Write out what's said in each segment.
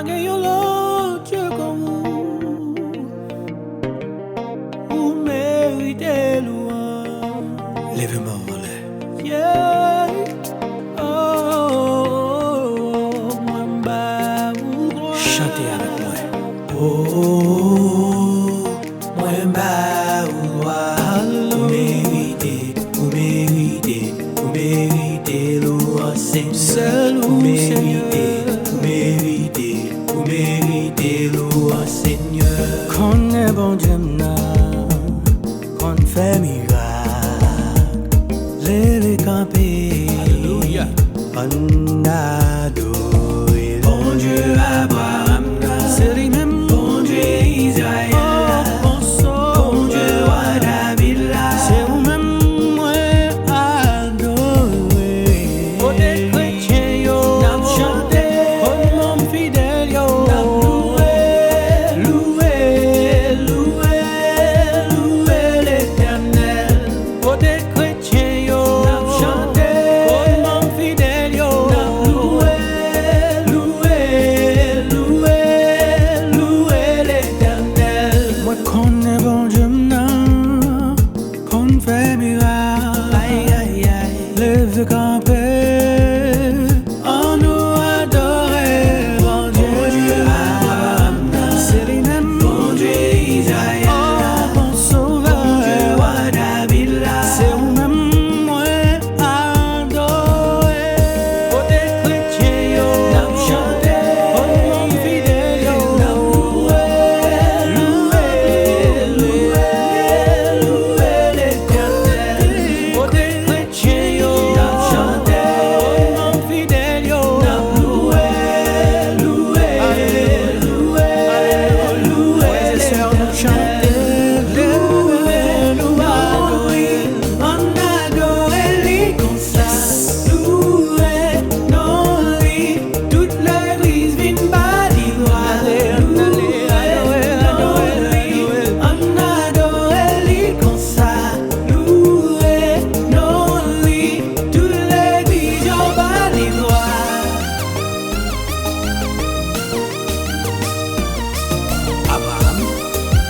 Paguei o lote como o meu ideal. Lève-moi en l'air. Yeah. Oh, mwamba ou Chantez avec moi. Oh, moi m'a ou roi. Vous méritez, vous méritez, vous méritez louange Seigneur. Vous méritez, vous méritez, vous méritez louange Seigneur. Qu'on est bon Dieu n'a, qu'on fait miracle. Les camper. Alléluia. On adore Bon Dieu Abraham, c'est lui-même. bon Dieu Israël, Bon sauveur. bon Dieu roi David là. C'est vous-même moi adoré. Pour des chrétiens yo, N'a chanté, pour mon fidèle yo, n'a loué, loué, loué, loué l'Éternel. pour des chrétiens yo, N'a chanté, pour mon fidèle yo, n'a loué, loué, loué, loué l'Éternel. moi connais bon Dieu n'a, qu'on fait miracle. Aïe aïe aïe, Lève camper, on nous adorer, bon Dieu. Abraham, C'est lui-même, bon Dieu Israël, oh, bon bon sauveur. Dieu roi David là. C'est vous-même, moi adoré. Pour des chrétiens yo, N'a chanté, pour mon fidèle yo, n'a loué, loué, loué, loué l'Éternel. pour des chrétiens yo, N'a chanté, pour mon fidèle yo, n'a loué, loué, loué, loué frères et sœurs, nous chantons. loué, loué, on adore lui comme ça. Loué, non lui, toute l'église vient bâtir gloire. Loué, adore lui, on adore lui comme ça. Loué, non lui, toute l'église en bâtir gloire. Abraham,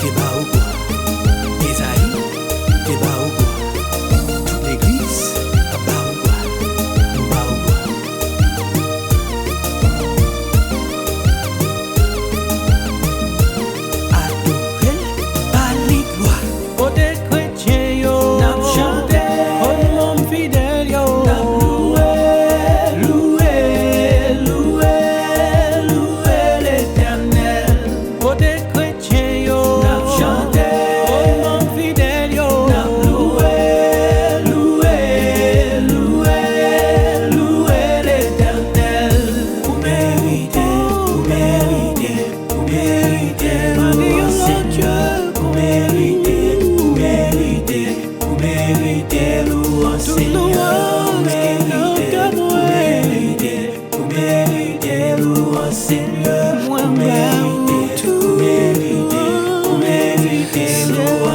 t'es bas au bois. Esaïe, t'es bas au bois. Toute l'église, bas au bois. Bas au bois. Adoré, bali gloire. Pour des chrétiens yo, N'a chanté, pour mon fidèle yo, n'a loué, loué, loué, loué l'Éternel. pour des chrétiens yo, N'a chanté, pour mon fidèle yo, n'a loué, loué, loué, loué l'Éternel. Vous méritez, vous méritez, vous méritez louange Seigneur. Vous méritez, vous méritez, vous méritez louange Seigneur. Vous méritez, vous méritez, vous méritez louange Seigneur. Vous méritez, vous méritez, vous méritez louange